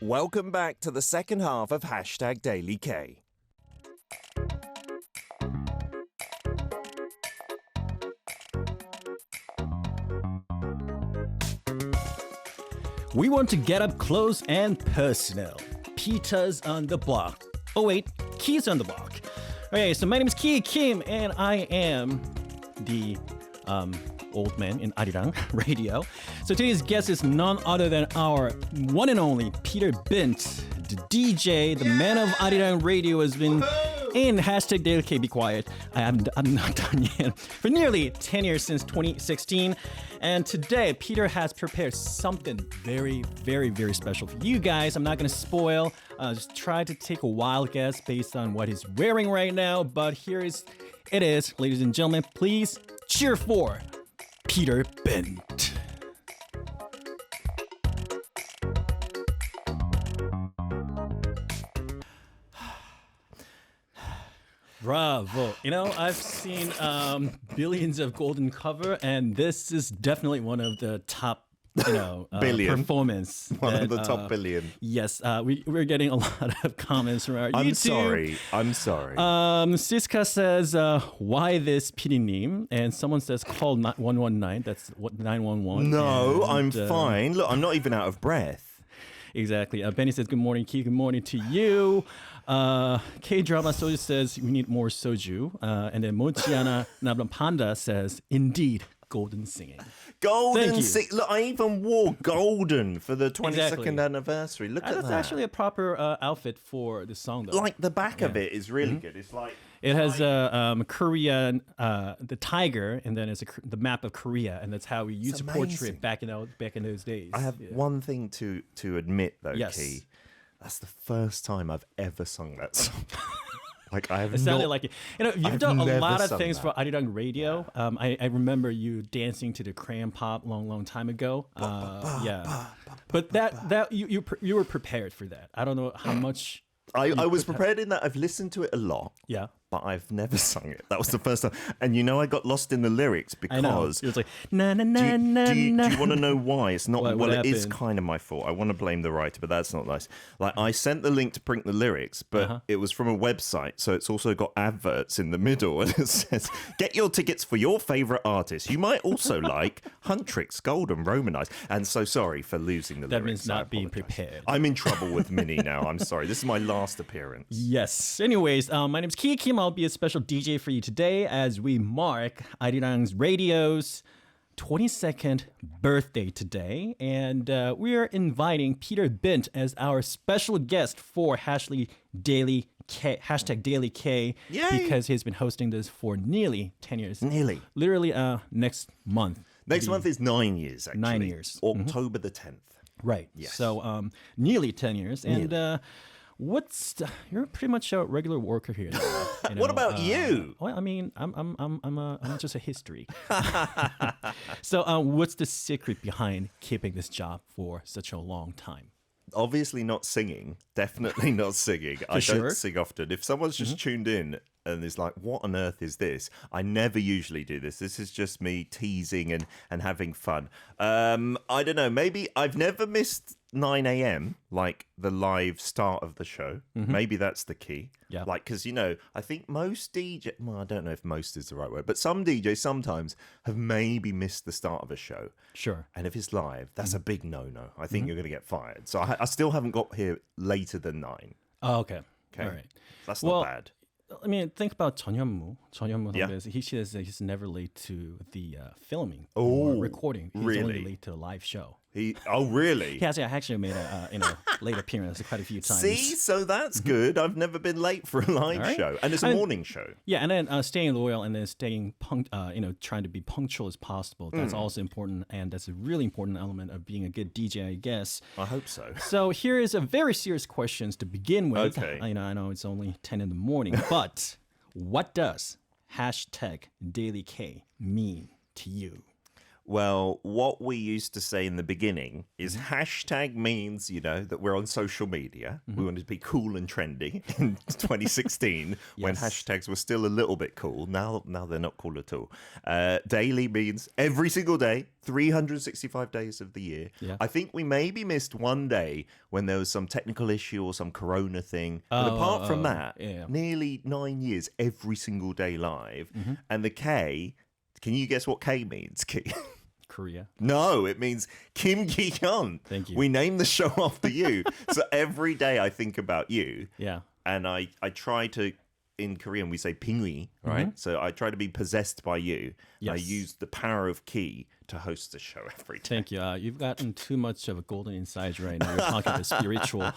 Welcome back to the second half of Hashtag Daily K. We want to get up close and personal. Peter's on the block. Oh wait, Key's on the block. Okay, so my name is Kim, and I am the old man in Arirang Radio. So today's guest is none other than our one and only Peter Bint, the DJ, the man of Arirang Radio, has been in Hashtag Daily K. Be quiet. I'm not done yet. For nearly 10 years, since 2016. And today, Peter has prepared something very, very, very special for you guys. I'm not going to spoil. Just try to take a wild guess based on what he's wearing right now. But here it is, ladies and gentlemen. Please cheer for Peter Bint. Bravo. You know, I've seen billions of golden cover, and this is definitely one of the top, billion. Performance. One of the top billion. Yes, we're getting a lot of comments from our YouTube. I'm sorry. Siska says, why this PD님? And someone says, call 119. That's what 911. No, and, I'm fine. Look, I'm not even out of breath. Exactly. Benny says, good morning, Key. Good morning to you. K-Drama Soju says, we need more soju. And then Mochiana Nablam Panda says, indeed, golden singing. Golden singing. Look, I even wore golden for the 22nd anniversary. Look at that. That's actually a proper outfit for the song, though. Like, the back of it is really good. It's like... It has Korean, the tiger, and then it's the map of Korea, and that's how we used to portray it back in those days. I have one thing to admit, though, yes. Key. That's the first time I've ever sung that song. Like, I have it sounded like it. You've done a lot of things for Arirang Radio. Yeah. I remember you dancing to the crayon pop long time ago. But that you were prepared for that. I don't know how much. I was prepared in that I've listened to it a lot. Yeah. But I've never sung it. That was the first time. And I got lost in the lyrics because... I know. It was like, na na na na. Do you want to know why? It's not... What it is kind of my fault. I want to blame the writer, but that's not nice. Like, I sent the link to print the lyrics, but it was from a website, so it's also got adverts in the middle, and it says, get your tickets for your favourite artist. You might also like Huntrix, Golden, Romanized. And so sorry for losing the lyrics. That means not being prepared. I'm in trouble with Minnie now. I'm sorry. This is my last appearance. Yes. Anyways, my name is Kim. I'll be a special DJ for you today as we mark Arirang Radio's 22nd birthday today. And we are inviting Peter Bint as our special guest for Hashtag Daily K. Yay! Because he's been hosting this for nearly 10 years. Nearly. Literally next month. Next month is 9 years, actually. 9 years. October the 10th. Right. Yes. So nearly 10 years. And you're pretty much a regular worker here. What about you? Well, I mean, I'm just a history. So, what's the secret behind keeping this job for such a long time? Obviously not singing. Definitely not singing. I don't sing often. If someone's just tuned in and is like, what on earth is this? I never usually do this. This is just me teasing and having fun. I don't know. Maybe I've never missed 9 a.m., like the live start of the show. Maybe that's the key. Yeah. Like, because, I think most DJs, well, I don't know if most is the right word, but some DJs sometimes have maybe missed the start of a show. Sure. And if it's live, that's a big no-no. I think you're going to get fired. So I still haven't got here later than 9. Oh, okay. Okay. All right. That's not bad. I mean, think about 전현무. Yeah. He says he's never late to the filming Oh, or recording. He's really? only late to the live show. Really? He has actually made a late appearance quite a few times. See, so that's good. I've never been late for a live show, and it's a morning show. Yeah, and then staying loyal and then staying trying to be punctual as possible. That's also important, and that's a really important element of being a good DJ, I guess. I hope so. So here is a very serious questions to begin with. Okay. I know it's only 10 in the morning, but what does Hashtag Daily K mean to you? Well, what we used to say in the beginning is hashtag means, that we're on social media. We wanted to be cool and trendy in 2016 when hashtags were still a little bit cool. Now they're not cool at all. Daily means every single day, 365 days of the year. Yeah. I think we maybe missed one day when there was some technical issue or some corona thing. But apart from that, nearly 9 years, every single day live. And the K, can you guess what K means, Ki? Korea. No, it means Kim Ki-hyun. Thank you. We named the show after you. So every day I think about you. Yeah. And I try to, in Korean, we say pingui, right? So I try to be possessed by you. Yes. I use the power of Ki to host the show every day. Thank you. You've gotten too much of a golden insight right now. You're talking about spiritual.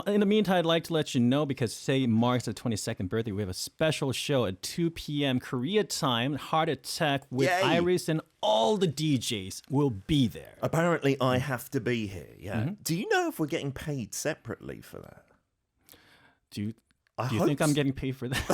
In the meantime, I'd like to let you know, because today marks the 22nd birthday, we have a special show at 2 p.m. Korea time, Heart Attack with Yay. Iris, and all the DJs will be there. Apparently, I have to be here. Yeah. Do you know if we're getting paid separately for that? Do you think I'm getting paid for that?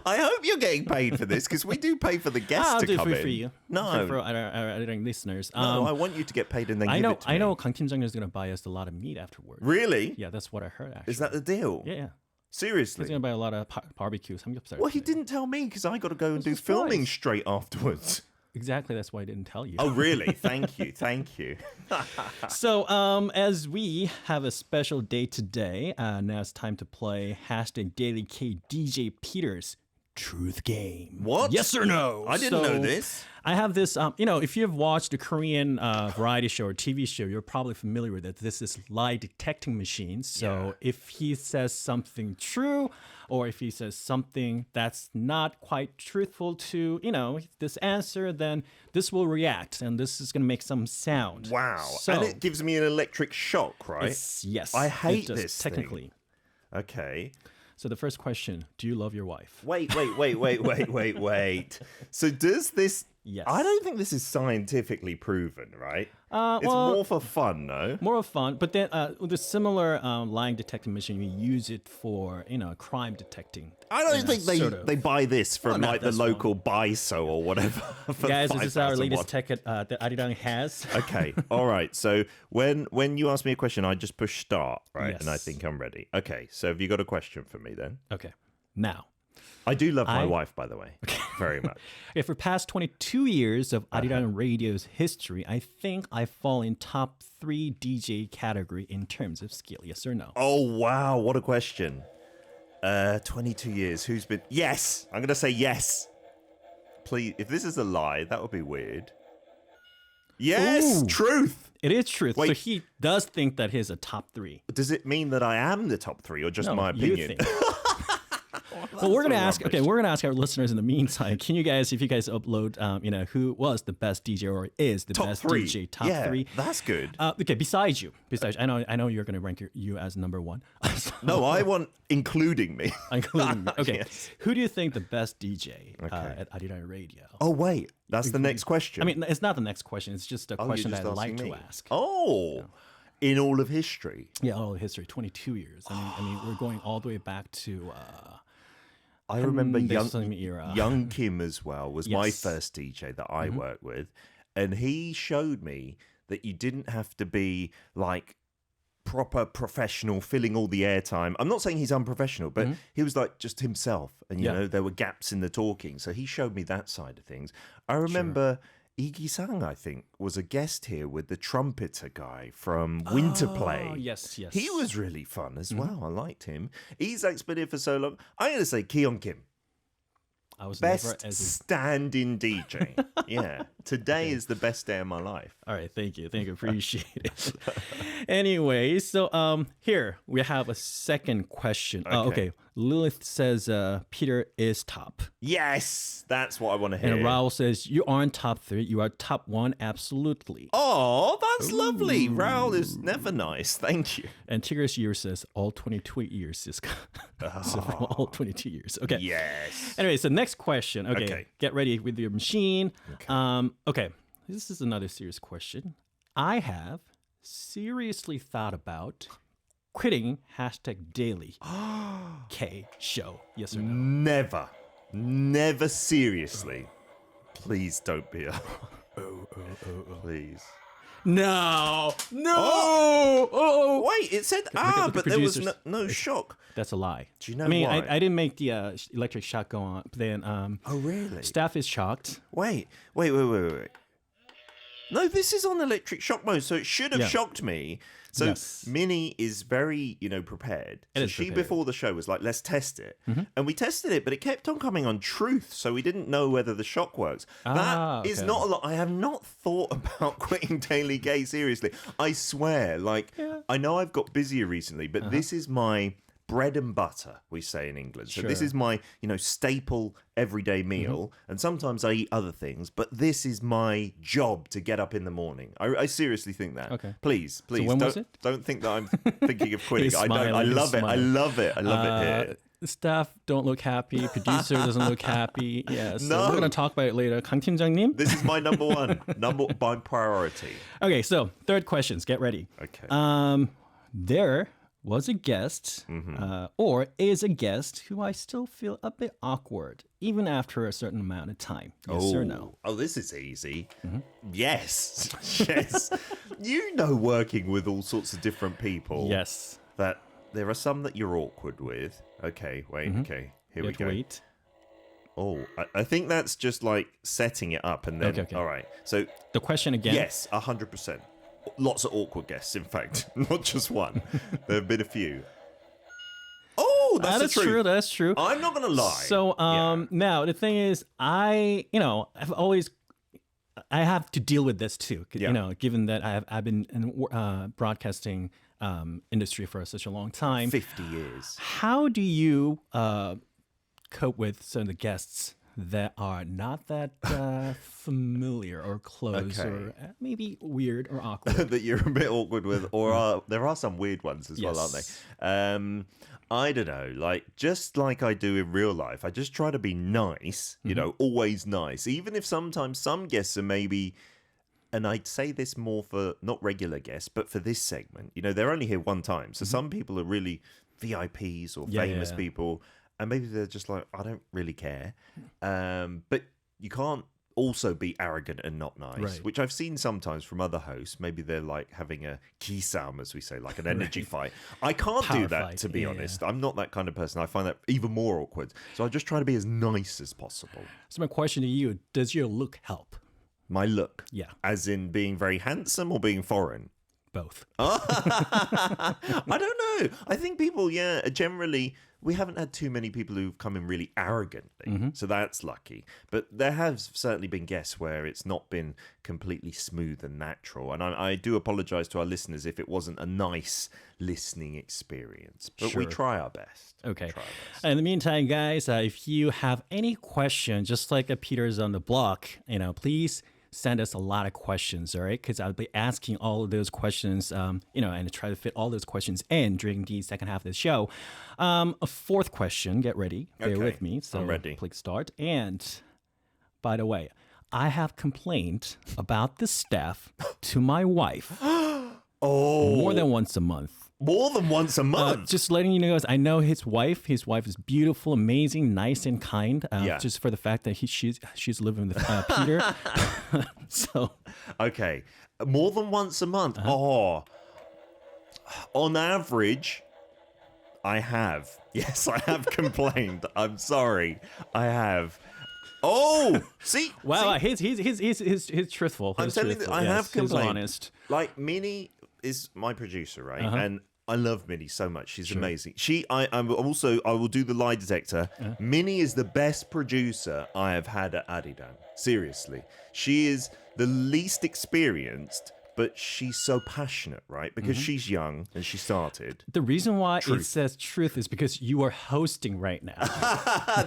I hope you're getting paid for this, because we do pay for the guests I'll to do come it in. for you. No, For our listeners. no, I want you to get paid and then give it to me. I know Kang Kim Jong is going to buy us a lot of meat afterwards. Really? Yeah, that's what I heard, actually. Is that the deal? Yeah. Seriously? He's going to buy a lot of barbecue. Well, he didn't tell me, because I got to go and do filming straight afterwards. Exactly, that's why I didn't tell you. Oh, really? Thank you. Thank you. So, as we have a special day today, now it's time to play hashtag Daily K DJ Peter's Truth Game. What? Yes or no? I didn't know this. I have this, if you've watched a Korean variety show or TV show, you're probably familiar with it. This is lie detecting machine. So if he says something true, or if he says something that's not quite truthful to, this answer, then this will react, and this is going to make some sound. Wow. So, and it gives me an electric shock, right? Yes. I hate it does, this technically. thing. Okay. So the first question, do you love your wife? Wait. So does this... Yes. I don't think this is scientifically proven, right? It's more for fun, no? More of fun, but then with a similar lying detecting machine, you use it for, crime detecting. I don't think they buy this from the this local BISO or whatever. Guys, this is our latest tech that Arirang has. Okay, all right. So when you ask me a question, I just push start, right? Yes. And I think I'm ready. Okay, so have you got a question for me then? Okay, now. I do love my wife, by the way, very much. For the past 22 years of Arirang Radio's history, I think I fall in top 3 DJ category in terms of skill. Yes or no? Oh, wow. What a question. 22 years. Who's been... Yes. I'm going to say yes. Please. If this is a lie, that would be weird. Yes. Ooh. Truth. It is truth. Wait. So he does think that he's a top 3. Does it mean that I am the top 3 or just my opinion? You think. Well, we're gonna ask. Okay, we're gonna ask our listeners in the meantime. Can you guys, if you guys upload, who was the best DJ or is the top best 3. DJ, top 3? That's good. Okay, besides you, I know you're gonna rank you as number 1. So, no, I want including me. including me. Okay, Yes. Who do you think the best DJ at Arirang Radio? Oh wait, that's the next question. I mean, it's not the next question. It's just a question you're that just I'd like asking to me. ask. Oh, in all of history. Yeah, all of history, 22 years. I mean, we're going all the way back to. I remember era. young Kim as well was my Yes. first DJ that I worked with, and he showed me that you didn't have to be like proper professional, filling all the airtime. I'm not saying he's unprofessional, but he was like just himself, and you know there were gaps in the talking. So he showed me that side of things. I remember. Igi-sang, I think, was a guest here with the trumpeter guy from Winterplay. Oh, yes. He was really fun as well. I liked him. Isaac's been here for so long. I'm going to say Ki-hyun Kim. I was never Best as stand-in DJ. Yeah. Today is the best day of my life. All right, thank you, appreciate it. Anyway, so here we have a second question. Okay, Lilith says Peter is top. Yes, that's what I want to hear. And Raul says you aren't top 3, you are top 1, absolutely. Oh, that's lovely. Raul is never nice. Thank you. And Tigris Year says all 22 years is so from all 22 years. Okay. Yes. Anyway, so next question. Okay, Okay. get ready with your machine. Okay, this is another serious question. I have seriously thought about quitting hashtag daily K show. Yes or no? Never seriously. Please don't be a... Please. No. Oh. Wait, it said but there was no shock. That's a lie. Do you know I mean, why? I didn't make the electric shock go on. But then, Oh, really? staff is shocked. Wait. No, this is on electric shock mode, so it should have shocked me. So Yes. Minnie is very, prepared. It So is she, prepared. before the show, was like, let's test it. Mm-hmm. And we tested it, but it kept on coming on truth, so we didn't know whether the shock works. That is okay. not a lot. I have not thought about quitting Daily Gay seriously. I swear, I know I've got busier recently, but this is my bread and butter, we say in England. So this Sure. is my, staple everyday meal. And sometimes I eat other things, but this is my job to get up in the morning. I seriously think that. Okay. Please, when don't, was it? don't think that I'm thinking of quitting. He's I smiling, love he's it. I smiling. love it. I love it here. The staff don't look happy. Producer doesn't look happy. Yeah, so No. we're going to talk about it later. 강 팀장님? This is my number one, my priority. Okay, so third questions. Get ready. Okay. There was a guest, Mm-hmm. or is a guest, who I still feel a bit awkward, even after a certain amount of time. Yes or no? Oh, this is easy. Mm-hmm. Yes. Yes. Working with all sorts of different people. Yes. That there are some that you're awkward with. Okay, wait. Okay, here You we have to go. wait. Oh, I think that's just like setting it up and then. Okay. All right. So The question again. yes, 100%. Lots of awkward guests, in fact, not just one. There have been a few. Oh, that's the truth. true. That's true. I'm not gonna lie. So Yeah. now the thing is, I have to deal with this too. Yeah. Given that I've been in broadcasting industry for such a long time. 50 years. How do you cope with some of the guests that are not that familiar or close Okay. or maybe weird or awkward? That you're a bit awkward with, or there are some weird ones as well, aren't Yes. they? I don't know, just like I do in real life, I just try to be nice, always nice, even if sometimes some guests are maybe, and I'd say this more for not regular guests, but for this segment, they're only here one time, so some people are really VIPs or famous yeah. people, and maybe they're just like, I don't really care, but you can't also be arrogant and not nice, Right. which I've seen sometimes from other hosts. Maybe they're like having a kisam, as we say, like an energy fight. I can't Power do that, fight, to be yeah. honest. I'm not that kind of person. I find that even more awkward. So I just try to be as nice as possible. So my question to you: does your look help? My look, Yeah, as in being very handsome or being foreign. both. I don't know. I think people, generally, we haven't had too many people who've come in really arrogantly. So that's lucky. But there have certainly been guests where it's not been completely smooth and natural. And I do apologize to our listeners if it wasn't a nice listening experience. But we Sure. try our best. Okay. Try our best. In the meantime, guys, if you have any questions, just like Peter's on the block, please send us a lot of questions, all right? Because I'll be asking all of those questions, and try to fit all those questions in during the second half of the show. A fourth question, get ready, bear Okay, with me. So I'm ready. Click start. And by the way, I have complained about the staff to my wife Oh, more than once a month. more than once a month. Just letting you know, guys, I know his wife. His wife is beautiful, amazing, nice, and kind. Yeah. Just for the fact that she's living with Peter. So Okay, more than once a month. Oh, on average, I have. Yes, I have complained. I'm sorry, I have. Oh, see, wow, see, he's truthful. I'm He's telling you, truthful. I have He's complained. honest. Like Minnie is my producer, right? Uh-huh. And I love Minnie so much. She's amazing. I will do the lie detector. Minnie is the best producer I have had at Arirang. Seriously, she is the least experienced, but she's so passionate, right? Because she's young and she started. The reason why Truth. it says truth is because you are hosting right now.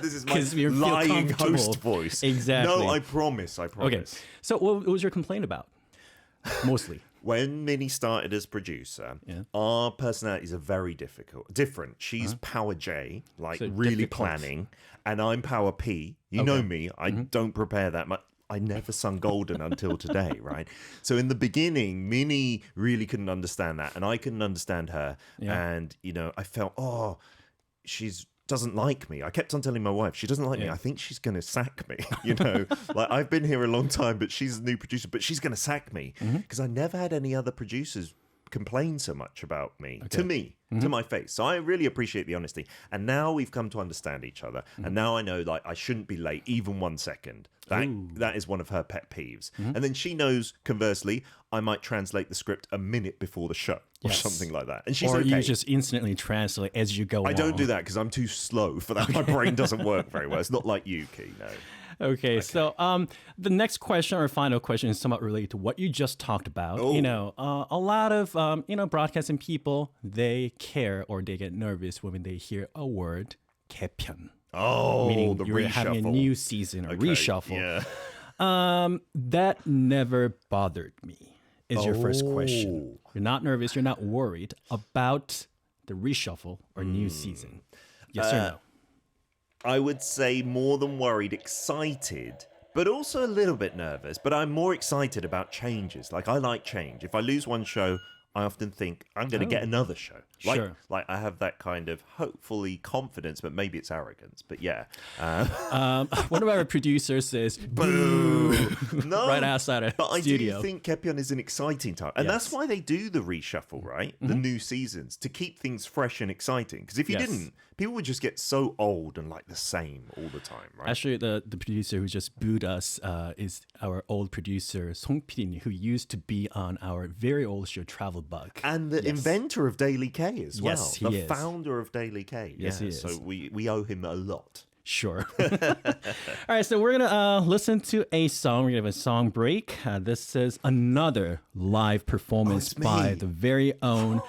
This is my 'Cause you feel lying comfortable. host voice. Exactly. No, I promise. Okay, so what was your complaint about? Mostly. When Minnie started as producer, Yeah. our personalities are very different. She's Power J, like So really difficult. planning, and I'm Power P. You know me, I don't prepare that much. I never sung Golden until today, right? So in the beginning, Minnie really couldn't understand that, and I couldn't understand her. Yeah. And, I felt, she's doesn't like me. I kept on telling my wife, she doesn't like me. I think she's going to sack me. You know, like I've been here a long time, but she's a new producer, but she's going to sack me because I never had any other producers complain so much about me to me, to my face. So I really appreciate the honesty. And now we've come to understand each other. And now I know like I shouldn't be late even 1 second. That is one of her pet peeves. And then she knows, conversely, I might translate the script a minute before the show or something like that. And she's or okay. you just instantly translate as you go I along. don't do that because I'm too slow for that. My brain doesn't work very well. It's not like you, Ki, no. Okay, so the next question or final question is somewhat related to what you just talked about. You know, a lot of broadcasting people, they care or they get nervous when they hear a word 개편. Meaning the you're reshuffle. having a new season or reshuffle. Yeah. That never bothered me. Is your first question? You're not nervous. You're not worried about the reshuffle or new season. Yes or no? I would say more than worried, excited, but also a little bit nervous. But I'm more excited about changes. Like, I like change. If I lose one show, I often think I'm going to get another show. Like I have that kind of hopefully confidence, but maybe it's arrogance. But yeah. One of our producers says, boo, No, right outside of but studio. I do think Kaepyeon is an exciting time. And that's why they do the reshuffle, right? The new seasons, to keep things fresh and exciting. Because if you didn't, people would just get so old and like the same all the time, right? Actually, the producer who just booed us is our old producer, Song Pin, who used to be on our very old show, Travel Bug. And the inventor of Daily K as well. Yes, he the is. founder of Daily K. Yes, he is. So we owe him a lot. Sure. All right, so we're going to listen to a song. We're going to have a song break. This is another live performance by the very own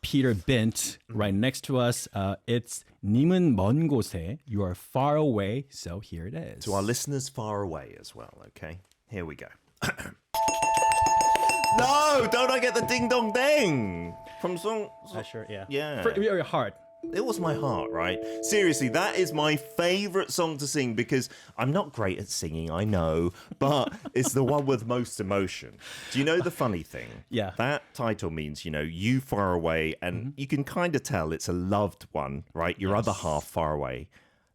Peter Bint right next to us. It's 님은 먼 곳에, you are far away. So here it is. To our listeners far away as well, okay? Here we go. No, don't I get the ding dong ding from song? Sure, yeah. Yeah. For your heart. It was my heart, right? Seriously, that is my favorite song to sing because I'm not great at singing, I know, but it's the one with most emotion. Do you know the funny thing? Yeah. That title means, you know, you far away, and you can kind of tell it's a loved one, right? Your other half far away.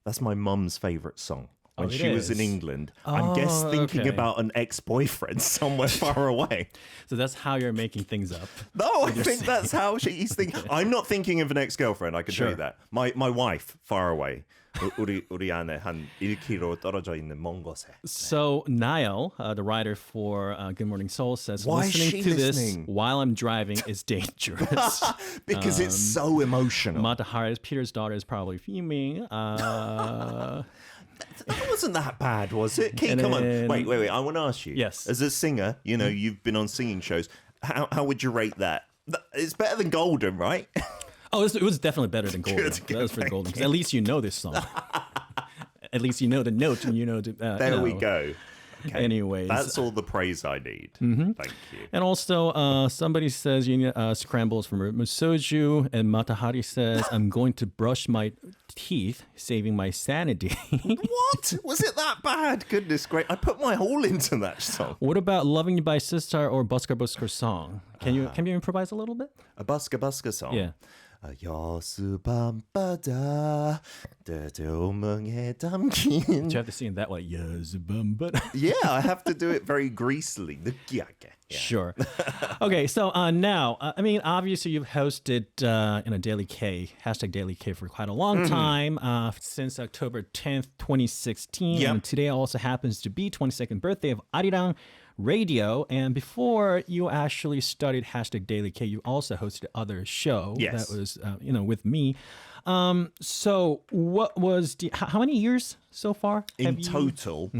That's my mum's favorite song. When she was in England, I'm guess thinking about an ex-boyfriend somewhere far away. So that's how you're making things up. No, I think that's how she's thinking. I'm not thinking of an ex-girlfriend, I can tell you that. My wife, far away. 우리 안에 한 1km 떨어져 있는 먼 곳에. So Niall, the writer for Good Morning Seoul, says Why is listening she to listening? this while I'm driving is dangerous. Because it's so emotional. Matahari, Peter's daughter, is probably fuming. That wasn't that bad, was it? Keith, come on. Wait. I want to ask you. Yes. As a singer, you know, you've been on singing shows. How would you rate that? It's better than Golden, right? Oh, it was definitely better than Golden. Good, That was for Golden. 'Cause at least you know this song. At least you know the note and you know. There we go. Okay. Anyways. That's all the praise I need. Thank you. And also, somebody says you need scrambles from Musoju, and Matahari says, I'm going to brush my teeth, saving my sanity. What? Was it that bad? Goodness great. I put my all into that song. What about Loving You by Sistar or Busker Busker Song? Can you improvise a little bit? A Busker Busker song? Yeah. 여수 밤바다 대조명에 담긴. You have to sing that way. Yes, but Yeah, I have to do it very greasily. 느끼하게. Yeah. Sure. Okay, so now, I mean, obviously you've hosted in a Daily K, hashtag Daily K for quite a long time, since October 10th, 2016. Yep. And today also happens to be 22nd birthday of Arirang Radio. And before you actually started hashtag Daily K, you also hosted other show Yes. that was, with me. So what was how many years so far? In total,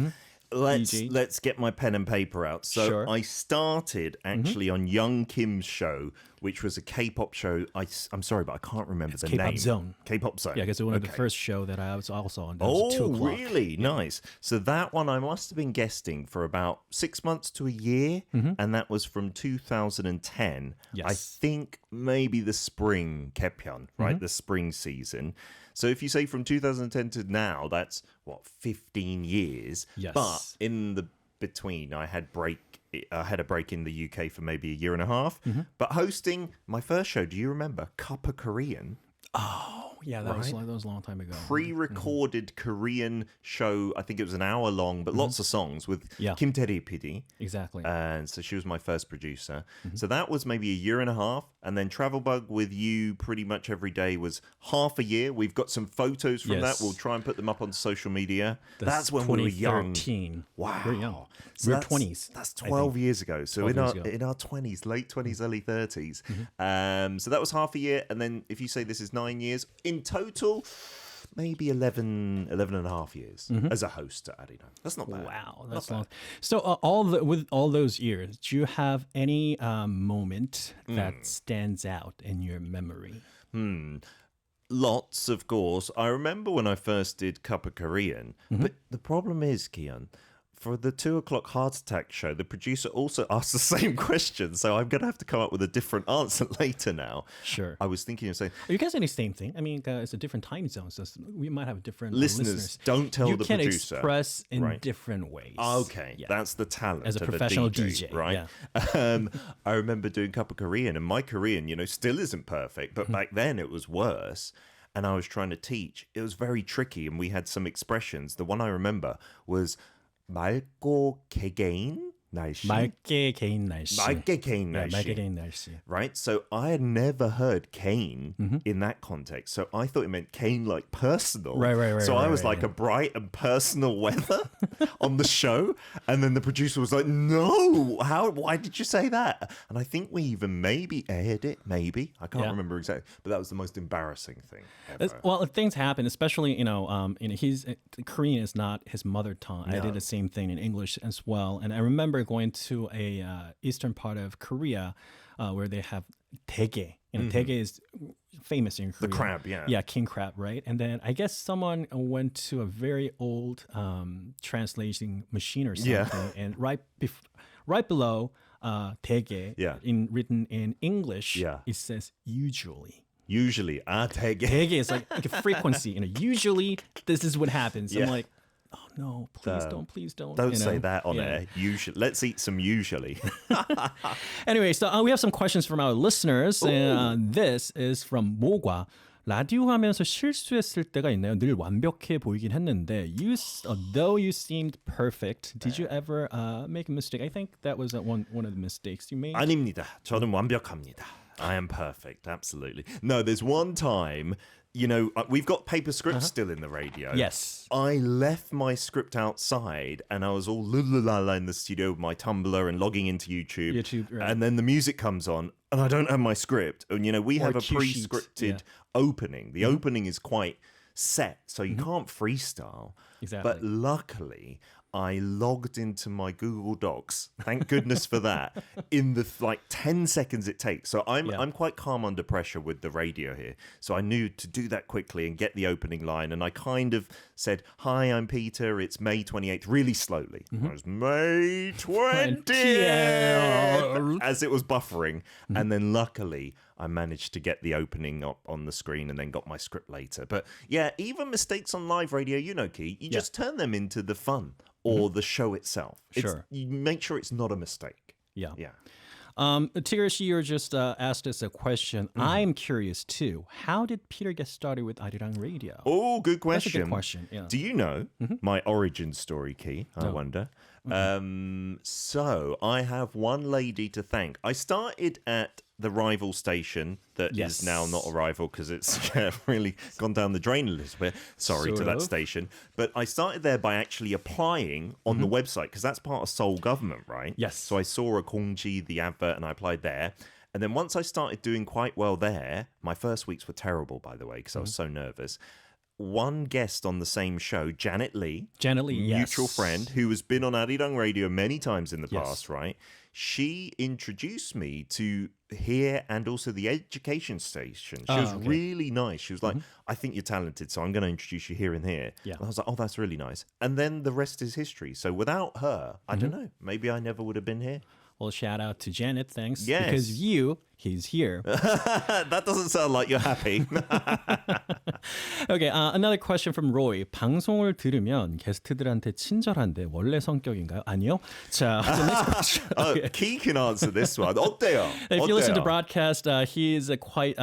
let's get my pen and paper out. So Sure. I started actually on Young Kim's show, which was a K-pop show. I'm sorry, but I can't remember the K-Pop name. Zone. K-pop Zone. Yeah, I guess it was one of the first show that I was also on. That was 2 o'clock. Really? Nice. So that one I must have been guesting for about 6 months to a year, and that was from 2010. Yes. I think maybe the spring Kaepyeon, right? The spring season. So if you say from 2010 to now, that's 15 years. Yes. But in the between, I had a break in the UK for maybe a year and a half. But hosting my first show, do you remember Cuppa Korean? Oh, yeah, that was a long time ago. Pre-recorded Korean show. I think it was an hour long, but lots of songs with Kim Tae-ri PD. Exactly. And so she was my first producer. So that was maybe a year and a half. And then Travel Bug with you pretty much every day was half a year. We've got some photos from that. We'll try and put them up on social media. That's when we were young. Wow. We're young. So we're 20s. That's 12 years ago. So in our 20s, late 20s, early 30s. So that was half a year. And then if you say this is 9 years, in total, maybe 11 and a half years as a host at Arirang. That's not bad. Wow, that's long. So with all those years, do you have any moment that stands out in your memory? Lots, of course. I remember when I first did Cup of Korean, but the problem is, Ki-hyun, for the 2:00 Heart Attack show, the producer also asked the same question, so I'm going to have to come up with a different answer later now. Sure. I was thinking of saying... Are you guys saying the same thing? I mean, it's a different time zone, so we might have different listeners. Don't tell the producer. You can express in different ways. Okay, that's the talent as a professional DJ, right? Yeah. I remember doing Cup of Korean, and my Korean, still isn't perfect, but back then it was worse. And I was trying to teach. It was very tricky, and we had some expressions. The one I remember was... 맑고 개개인 날씨. 맑게 개인 날씨. 맑게 개인 날씨. 맑게 개인 날씨. Right? So I had never heard cane in that context. So I thought it meant cane like personal. Right. So I was like a bright and personal weather on the show. And then the producer was like, no, why did you say that? And I think we even maybe aired it, maybe. I can't remember exactly. But that was the most embarrassing thing ever. Well, things happen, especially, Korean is not his mother tongue. No. I did the same thing in English as well. And I remember going to a eastern part of Korea where they have daege. Daege is famous in Korea. The crab, yeah. Yeah, king crab, right? And then I guess someone went to a very old translating machine or something, and right below daege, written in English, it says usually. Usually, daege. Daege is like a frequency. Usually this is what happens. I'm like, oh no, please don't. Don't say that on air. Usually, let's eat some usually. Anyway, so we have some questions from our listeners. And this is from 모과. 라디오 하면서 실수했을 때가 있나요? 늘 완벽해 보이긴 했는데 though you seemed perfect, did you ever make a mistake? I think that was one of the mistakes you made. 아닙니다. 저는 완벽합니다. I am perfect, absolutely. No, there's one time, we've got paper scripts still in the radio. Yes. I left my script outside and I was all la in the studio with my Tumblr and logging into YouTube. Right. And then the music comes on and I don't have my script. And, we have a pre-scripted opening. The opening is quite set, so you can't freestyle. Exactly. But luckily... I logged into my Google Docs. Thank goodness for that. In the 10 seconds it takes. So I'm quite calm under pressure with the radio here. So I knew to do that quickly and get the opening line. And I kind of said, "Hi, I'm Peter. It's May 28th." Really slowly. It was May 20th as it was buffering. And then luckily I managed to get the opening up on the screen and then got my script later. But yeah, even mistakes on live radio, Ki, you just turn them into the fun. Or the show itself. Sure. You make sure it's not a mistake. Yeah. Tigger Shear just asked us a question. I'm curious too. How did Peter get started with Arirang Radio? Oh, good question. That's a good question. Yeah. Do you know my origin story, Ki? I wonder. So I have one lady to thank. I started at the rival station that is now not a rival because it's really gone down the drain a little bit. Sorry to that station. But I started there by actually applying on the website because that's part of Seoul government, right? Yes. So I saw a Kongji, the advert, and I applied there. And then once I started doing quite well there, my first weeks were terrible, by the way, because I was so nervous. One guest on the same show, Janet Lee, mutual friend, who has been on Arirang Radio many times in the past, right? She introduced me to here and also the education station. She was really nice. She was like, "I think you're talented, so I'm going to introduce you here and here." Yeah. And I was like, "Oh, that's really nice." And then the rest is history. So without her, I don't know, maybe I never would have been here. Well, shout out to Janet. Thanks. Yes. Because he's here. That doesn't sound like you're happy. Okay, another question from Roy. 방송을 들으면 게스트들한테 친절한데 원래 성격인가요? 아니요. 자, the next question. Okay. Key can answer this one. 어때요? If you listen to 어때요? broadcast, he is quite,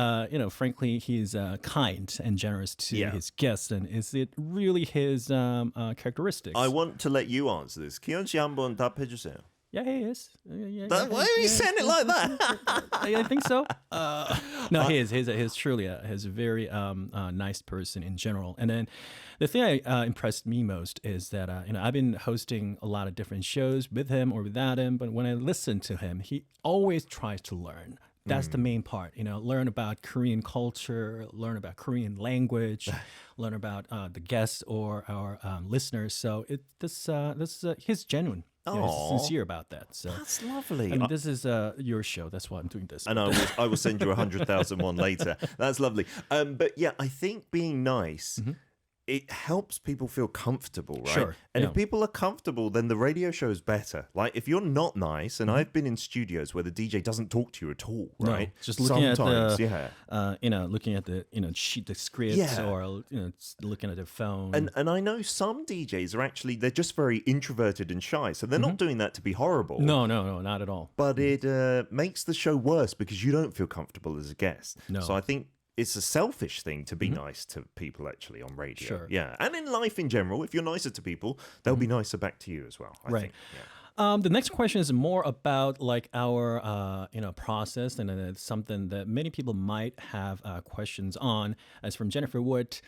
frankly, he's kind and generous to his guests. And is it really his characteristics? I want to let you answer this. 기현 씨 한번 답해주세요. Yeah, he is. Yeah, Why are you saying it like that? I think so. No, he is. He's truly he's a very nice person in general. And then the thing that impressed me most is that I've been hosting a lot of different shows with him or without him, but when I listen to him, he always tries to learn. That's the main part, learn about Korean culture, learn about Korean language, learn about the guests or our listeners. So he's genuine. He's sincere about that. So That's lovely. I mean, this is your show. That's why I'm doing this. And I will send you 100,001 later. That's lovely. But yeah, I think being nice, it helps people feel comfortable, right? Sure. And if people are comfortable, then the radio show is better. Like if you're not nice, and I've been in studios where the DJ doesn't talk to you at all, right? No, just looking Sometimes, at the, looking at the, sheet, the scripts, or looking at their phone. And I know some DJs are actually, they're just very introverted and shy, so they're not doing that to be horrible. No, not at all. But it makes the show worse because you don't feel comfortable as a guest. No. So I think it's a selfish thing to be nice to people actually on radio. Sure. Yeah. And in life in general, if you're nicer to people, they'll be nicer back to you as well, I think. Yeah. The next question is more about like our process, and it's something that many people might have questions on. As from Jennifer Wood,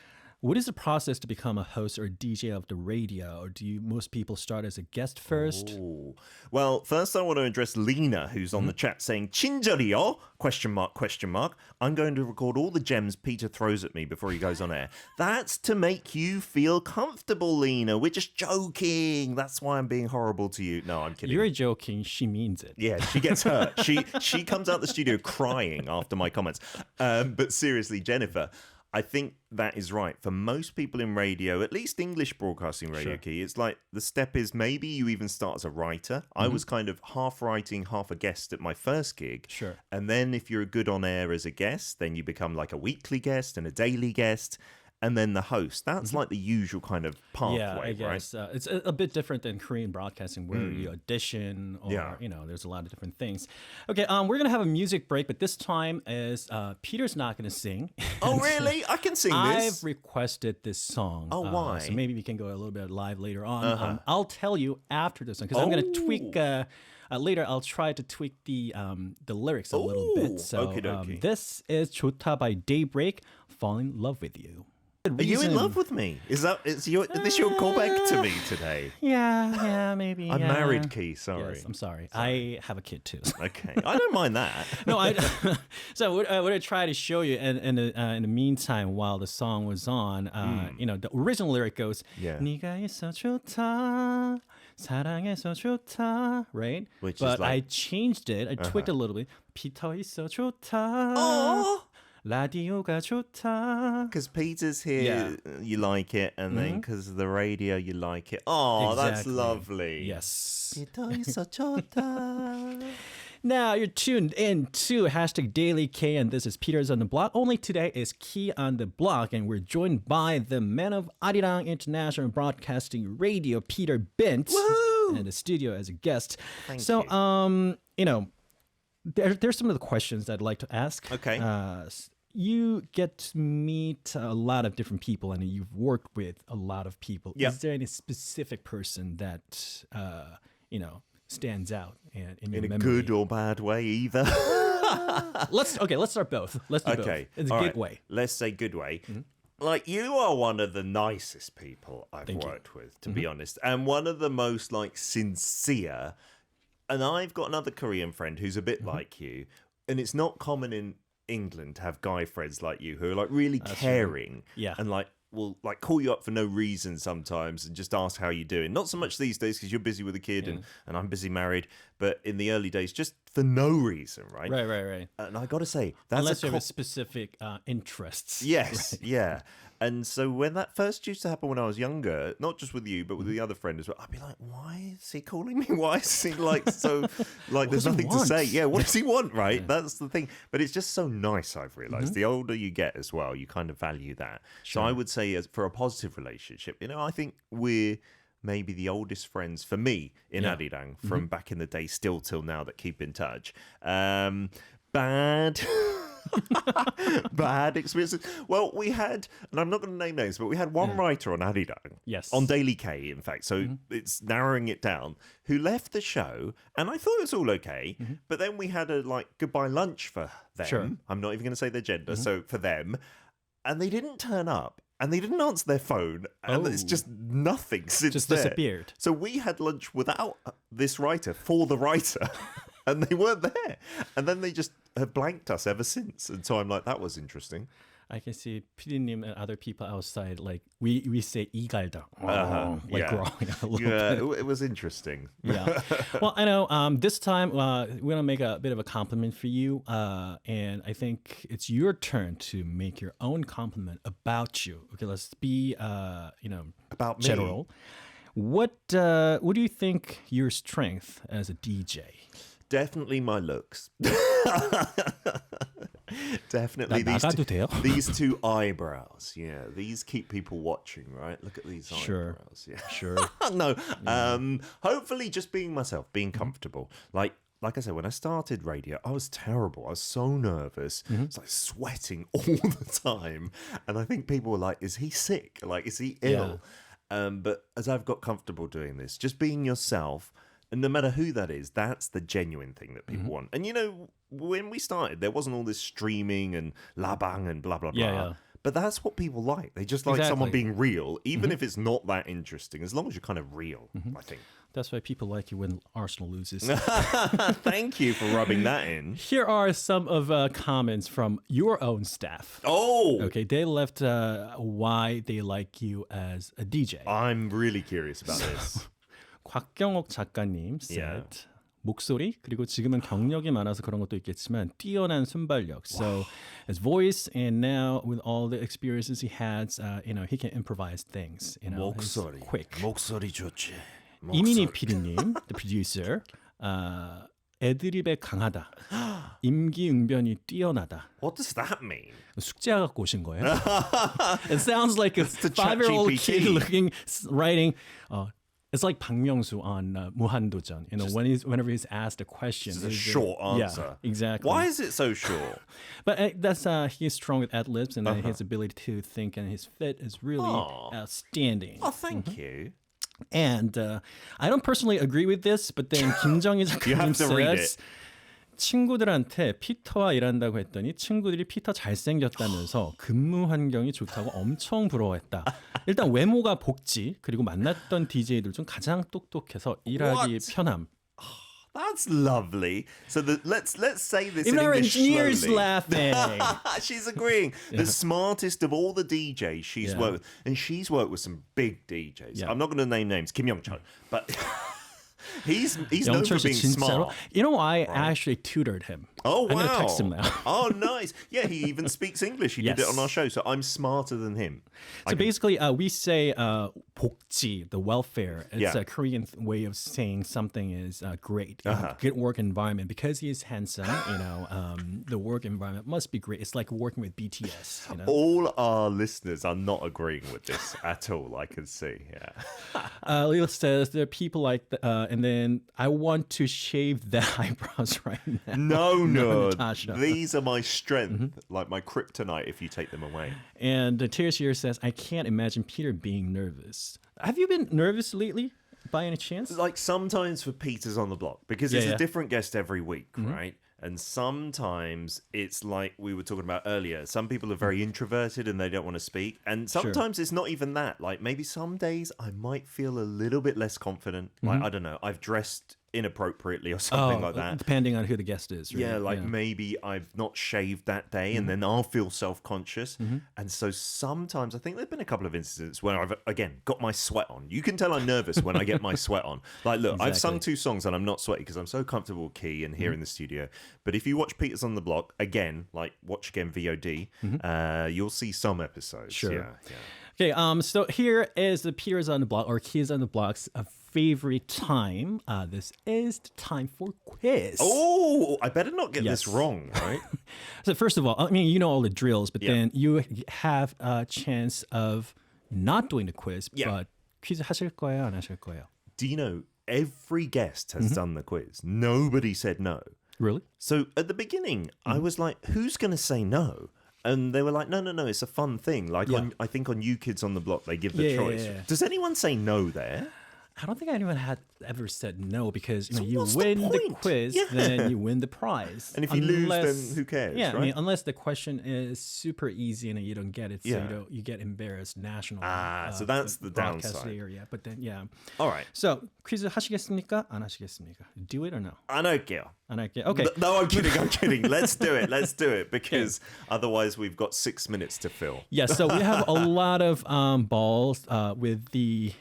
what is the process to become a host or DJ of the radio? Or do most people start as a guest first? Ooh. Well, first I want to address Lena, who's on the chat saying 친절이요? Question mark, question mark. I'm going to record all the gems Peter throws at me before he goes on air. That's to make you feel comfortable, Lena. We're just joking. That's why I'm being horrible to you. No, I'm kidding. You're joking. She means it. Yeah, she gets hurt. She comes out the studio crying after my comments. But seriously, Jennifer, I think that is right. For most people in radio, at least English broadcasting radio, Key, it's like the step is maybe you even start as a writer. I was kind of half writing, half a guest at my first gig. Sure. And then if you're good on air as a guest, then you become like a weekly guest and a daily guest. And then the host. That's like the usual kind of pathway, Yeah, I guess. right? It's a bit different than Korean broadcasting where you audition or, there's a lot of different things. Okay, we're going to have a music break, but this time is Peter's not going to sing. Oh, really? I can sing this. I've requested this song. Oh, why? So maybe we can go a little bit live later on. I'll tell you after this one because I'm going to tweak... later, I'll try to tweak the lyrics a little bit. So this is 좋다 by Daybreak, Fall in Love with You. Are you in love with me? Is this your callback to me today? Yeah, maybe. I'm married, Key. Sorry. Yes, I'm sorry. I have a kid too. Okay, I don't mind that. No, so what I try to show you, and in the meantime, while the song was on, the original lyric goes, 네가 있어 좋다, 사랑해서 좋다, right? Which but is like, I changed it. I tweaked it a little bit. 붙어 있어 좋다. Oh. 라디오가 좋다. Because Peter's here, you like it, and then because of the radio, you like it. Oh, that's lovely. Yes. Now Now you're tuned in to #DailyK, and this is Peter's on the Block. Only today is Key on the Block, and we're joined by the man of Arirang International Broadcasting Radio, Peter Bint, in the studio as a guest. Thank you. There's some of the questions I'd like to ask. Okay. You get to meet a lot of different people, and you've worked with a lot of people. Yep. Is there any specific person that stands out in your memory? In a good or bad way, either. Let's start both. Let's do both. In a good way. Let's say good way. Like, you are one of the nicest people I've worked with, to be honest, and one of the most like sincere. And I've got another Korean friend who's a bit like you, and it's not common in England to have guy friends like you who are like really caring, and like will like call you up for no reason sometimes and just ask how you're doing. Not so much these days because you're busy with a kid and I'm busy married, but in the early days, just for no reason, right? Right. And I got to say, that's unless you have specific interests. Yes, right? yeah. And so when that first used to happen when I was younger, not just with you, but with the other friend as well, I'd be like, why is he calling me? Why is he like so, like there's nothing to say? Yeah, what does he want, right? Yeah. That's the thing. But it's just so nice, I've realized. The older you get as well, you kind of value that. Sure. So I would say as for a positive relationship, I think we're maybe the oldest friends for me in Arirang from back in the day still till now that keep in touch. Bad experiences. Well, we had, and I'm not going to name names, but we had one writer on Arirang, on Daily K, in fact, so it's narrowing it down, who left the show, and I thought it was all okay, but then we had a goodbye lunch for them. Sure. I'm not even going to say their gender, so for them, and they didn't turn up. And they didn't answer their phone, and it's just nothing since just disappeared. So we had lunch without this writer for the writer, and they weren't there. And then they just have blanked us ever since. And so I'm like, that was interesting. I can see PD님 and other people outside, like we say 이갈다, growing a little bit. It was interesting. Yeah. Well, I know this time we're going to make a bit of a compliment for you. And I think it's your turn to make your own compliment about you. Okay, let's be, about general. Me. What do you think your strength as a DJ? Definitely my looks. Definitely these two eyebrows. Yeah, these keep people watching, right? Look at these eyebrows. Yeah, sure. No, hopefully just being myself, being comfortable. Like I said, when I started radio, I was terrible. I was so nervous. I was like sweating all the time, and I think people were like, "Is he sick? Like, is he ill?" Yeah. But as I've got comfortable doing this, just being yourself. And no matter who that is, that's the genuine thing that people want. And when we started, there wasn't all this streaming and labang and blah, blah, blah. Yeah. But that's what people like. They just like someone being real, even if it's not that interesting, as long as you're kind of real, I think. That's why people like you when Arsenal loses. Thank you for rubbing that in. Here are some of comments from your own staff. Oh! Okay, they left why they like you as a DJ. I'm really curious about this. 곽경옥 작가님 said 목소리 그리고 지금은 경력이 많아서 그런 것도 있겠지만 뛰어난 순발력. So his voice and now with all the experiences he has, he can improvise things. 목소리. He's quick. 목소리 좋지. 이민희 PD님, the producer. 애드립에 강하다. 임기응변이 뛰어나다. What does that mean? 숙제하고 오신 거예요? It sounds like a 5-year-old kid writing. It's like 박명수 on 무한도전. Whenever he's asked a question, it's a short answer. Yeah, exactly. Why is it so short? But that's he's strong with ad-libs, and his ability to think and his fit is really outstanding. Oh, thank you. And I don't personally agree with this, but then 김정희 작가님 says 친구들한테 피터와 일한다고 했더니 친구들이 피터 잘생겼다면서 근무 환경이 좋다고 엄청 부러워했다. 일단 외모가 복지 그리고 만났던 DJ들 중 가장 똑똑해서 일하기 편함. That's lovely. So let's say this Even in our English engineer's slowly. laughing. She's agreeing. The smartest of all the DJs she's worked with. And she's worked with some big DJs. Yeah. I'm not going to name names. Kim Young-chul. But he's known for being smart. I actually tutored him. Oh, wow. I'm going to text him now. Oh, nice. Yeah, he even speaks English. He did it on our show. So I'm smarter than him. So basically, we say 복지, the welfare. It's a Korean way of saying something is great. Good work environment. Because he is handsome, the work environment must be great. It's like working with BTS. All our listeners are not agreeing with this at all, I can see. Yeah. Lila says there are people like and then I want to shave the eyebrows right now. No. These are my strength, like my kryptonite if you take them away. And Tears here says, I can't imagine Peter being nervous. Have you been nervous lately by any chance? Like sometimes for Peter's on the Block, because it's a different guest every week, right? And sometimes it's like we were talking about earlier. Some people are very introverted and they don't want to speak. And sometimes it's not even that. Like maybe some days I might feel a little bit less confident. Like, I don't know, I've dressed inappropriately or something like that. Depending on who the guest is. Right? Yeah, like maybe I've not shaved that day and then I'll feel self-conscious. And so sometimes I think there've been a couple of instances where I've, again, got my sweat on. You can tell I'm nervous when I get my sweat on. Like, look, I've sung 2 songs and I'm not sweaty because I'm so comfortable with Key and here in the studio. But if you watch Peters on the Block, again, like watch again VOD, you'll see some episodes. Sure. Yeah. Okay, so here is the Peters on the Block or Keys on the Block's favorite time. This is the time for quiz. Oh, I better not get this wrong, right? So first of all, I mean, you know all the drills, but then you have a chance of not doing the quiz. But 퀴즈 하실 거예요, 안 하실 거예요? Do you know, every guest has done the quiz. Nobody said no. Really? So at the beginning, I was like, who's going to say no? And they were like, no, it's a fun thing. Like, I think on You Kids on the Block, they give the choice. Yeah. Does anyone say no there? I don't think anyone had ever said no because you what's win the the quiz, then you win the prize. And if you lose, then who cares? Yeah, right? I mean, unless the question is super easy and you don't get it, so you get embarrassed national. So that's the downside. Area. But then, All right. So 퀴즈 하시겠습니까? 안 하시겠습니까? Do it or no? 안 할게요. 안 할게요. Okay. No, I'm kidding. Let's do it because otherwise we've got 6 minutes to fill. Yes, so we have a lot of balls with the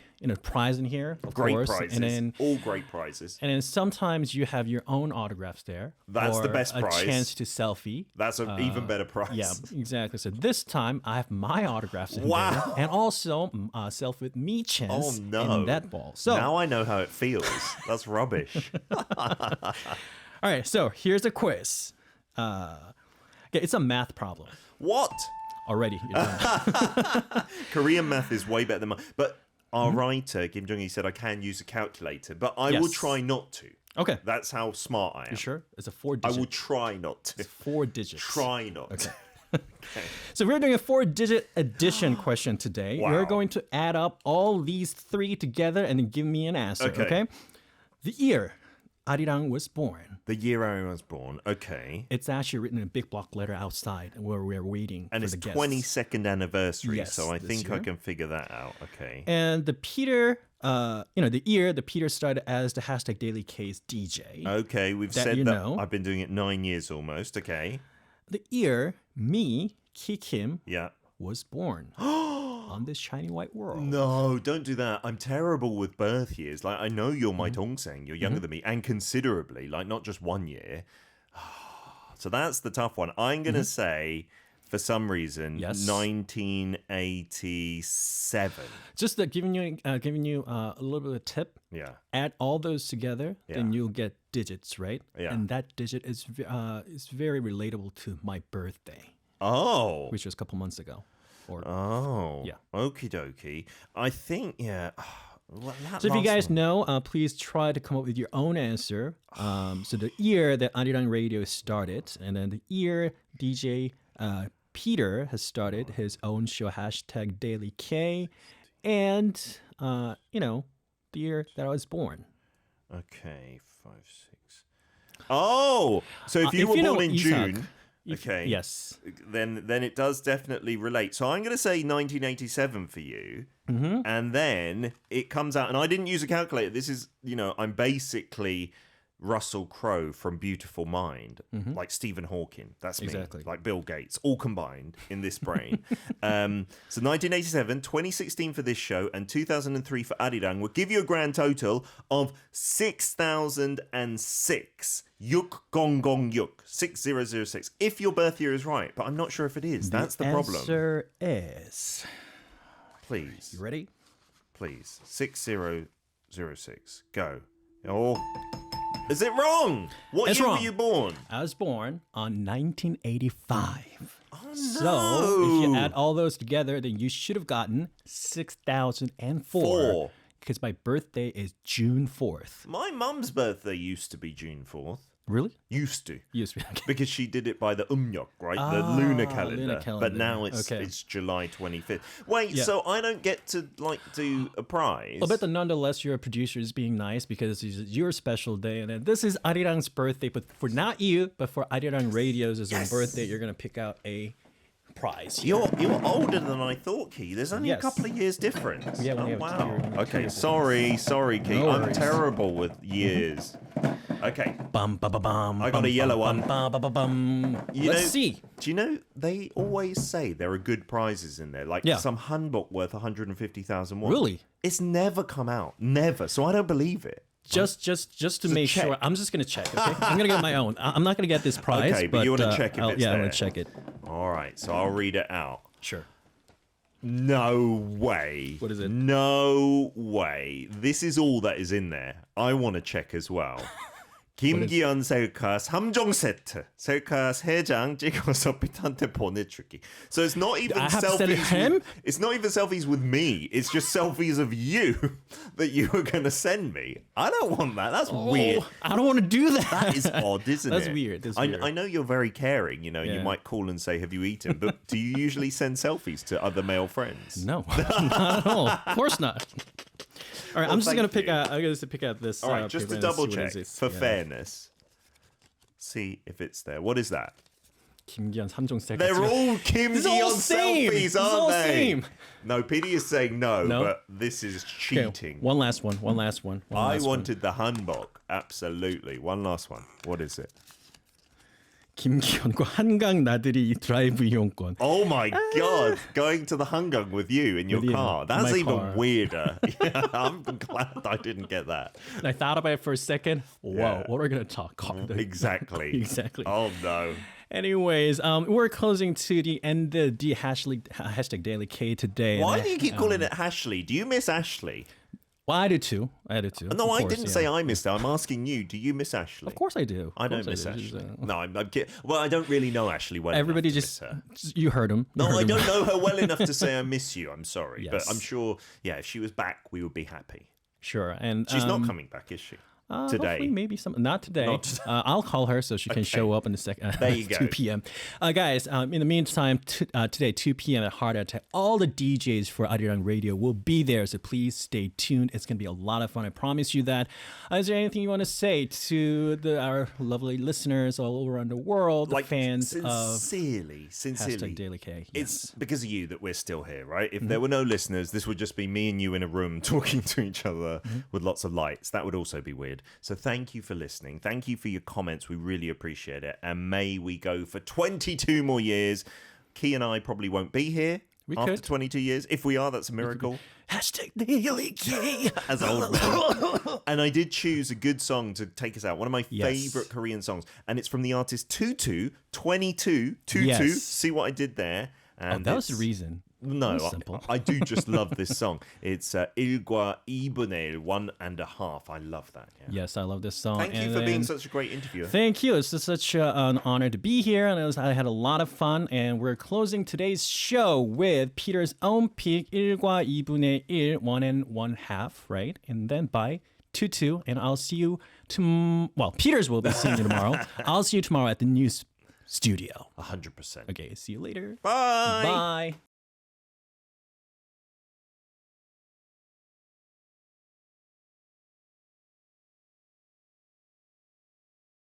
prize in here, of great course. Prizes. And then, all great prizes. And then sometimes you have your own autographs there. That's the best prize. A chance to selfie. That's an even better prize. Yeah, exactly. So this time I have my autographs in there. And also selfie with me chance in that ball. So now I know how it feels. That's rubbish. All right, so here's a quiz. It's a math problem. What? Already. You're done. Korean math is way better than mine. But our writer, Kim Jong-il, said I can use a calculator, but I will try not to. Okay. That's how smart I am. You sure? It's a 4-digit. I will try not to. It's 4 digits. Try not. Okay. So we're doing a 4-digit addition question today. Wow. We're going to add up all these 3 together and then give me an answer. Okay. The year Arirang was born. The year Arirang was born. Okay. It's actually written in a big block letter outside where we're waiting and for the guests. And it's 22nd anniversary, yes, so I think I can figure that out. Okay. And the Peter, the year the Peter started as the hashtag Daily K's DJ. Okay, we've said that. I've been doing it 9 years almost. Okay. The year me, Kim, yeah, was born. On this shiny white world. No, don't do that. I'm terrible with birth years. Like, I know you're my Dongseng. You're younger than me, and considerably. Like, not just 1 year. So that's the tough one. I'm going to say, for some reason, 1987. Just giving you a little bit of a tip. Yeah. Add all those together, then you'll get digits, right? Yeah. And that digit is very relatable to my birthday. Oh. Which was a couple months ago. Yeah. Okie dokie. I think, so if you guys know, please try to come up with your own answer. So the year that Arirang Radio started, and then the year DJ Peter has started his own show, hashtag Daily K, and, the year that I was born. Okay, 5, 6. Oh! So if you were born in June... Okay. Yes. Then it does definitely relate. So I'm going to say 1987 for you. And then it comes out, and I didn't use a calculator. This is, I'm basically Russell Crowe from Beautiful Mind, like Stephen Hawking. That's me. Exactly. Like Bill Gates, all combined in this brain. So 1987, 2016 for this show, and 2003 for Arirang will give you a grand total of 6,006. Yuk gong gong yuk. 6006. If your birth year is right, but I'm not sure if it is. That's the problem. The answer is... Please. You ready? Please. 6006. Go. Oh... Is it wrong? What year were you born? I was born on 1985. Oh, no. So if you add all those together, then you should have gotten 6,004. Because my birthday is June 4th. My mum's birthday used to be June 4th. Really? Used to. Okay. Because she did it by the umnyok, right? The lunar calendar. But now it's July 25th. Wait, so I don't get to do a prize? But nonetheless, your producer is being nice because it's your special day. And then this is Arirang's birthday. But for not you, but for Arirang Radio's own birthday, you're going to pick out a prize. You're older than I thought, Key. There's only a couple of years difference. Yeah, oh, we have wow. 2 years. Okay, sorry, Key. No I'm worries. terrible with years. Okay. Bum, ba, ba, bum, I got a yellow one. Bum, ba, ba, bum. Let's see. Do you know, they always say there are good prizes in there. Like some handbook worth 150,000 won. Really? It's never come out. Never. So I don't believe it. Just to make check. sure. I'm just going to check, okay? I'm going to get my own. I'm not going to get this prize. Okay, but you want to check if it's Yeah, there. I want to check it. All right, so I'll read it out. Sure. No way. What is it? No way. This is all that is in there. I want to check as well. 김기현 셀카 3종 세트. 셀카 3장 찍어서 빗한테 보내주기. So it's not even I have to send it him? It's not even selfies with me. It's just selfies of you that you were going to send me. I don't want that. That's weird. I don't want to do that. That is odd, isn't it? That's weird. That's weird. I know you're very caring. You know, you Yeah. might call and say, "Have you eaten?" But do you usually send selfies to other male friends? No, not at all. Of course not. All right, I'm just gonna pick you. out. I'm gonna pick out this. All right, just paper to and double see what check it is. for Yeah. fairness. See if it's there. What is that? 김기현 3종 셀카. They're all Kim It's all Ki-hyun same. selfies, It's all aren't they? same. No, PD is saying no, No? but this is Okay, cheating. one last one. One last one. I wanted the hanbok. Absolutely. One last one. What is it? 김기현과 한강 나들이 드라이브 이용권. Oh my God! Going to the Hangang with you in your With you, car. That's my even car. weirder. Yeah, I'm glad I didn't get that. And I thought about it for a second. Whoa, Yeah. what are we gonna talk? Exactly. Exactly. Oh no. Anyways, we're closing to the end of the hashtag Daily K today. Why And do you keep calling it Ashley? Do you miss Ashley? Well, I do too. No, Of I course, didn't yeah. say I missed her. I'm asking you. Do you miss Ashley? Of course I do. I Of don't course miss do. Ashley. No, I'm kidding. Well, I don't really know Ashley well Everybody enough to just, miss her. you heard him. You No, heard I him. don't know her well enough to say I miss you. I'm sorry. But Yes. I'm sure, yeah, if she was back, we would be happy. Sure, and She's not coming back, is she? Today. Hopefully maybe not today. Not today. I'll call her so she can show up in the second. There you go. 2 p.m. Guys, in the meantime, today 2 p.m. at Heart Attack, all the DJs for Arirang Radio will be there. So please stay tuned. It's gonna be a lot of fun. I promise you that. Is there anything you want to say to our lovely listeners all around the world, the fans sincerely, of Daily K? It's because of you that we're still here, right? If there were no listeners, this would just be me and you in a room talking to each other with lots of lights. That would also be weird. So thank you for listening. Thank you for your comments. We really appreciate it. And may we go for 22 more years. Key and I probably won't be here after 22 years. If we are, that's a miracle. Hashtag Daily K. As old man. And I did choose a good song to take us out. One of my Yes. favorite Korean songs. And it's from the artist Tutu. 22. Tutu. Yes. See what I did there? And That was the it's- reason. No, simple. I do just love this song. It's 1과 2분의 1.5. I love that. Yeah. Yes, I love this song. Thank you And for being then- such a great interviewer. Thank you. It's just such an honor to be here, and I had a lot of fun. And we're closing today's show with Peter's own pick, 1과 2분의 1, 1 and 1/2, right? And then by 2/2, and I'll see you well, Peter's will be seeing you tomorrow. I'll see you tomorrow at the news studio. 100%. Okay, see you later. Bye. Bye.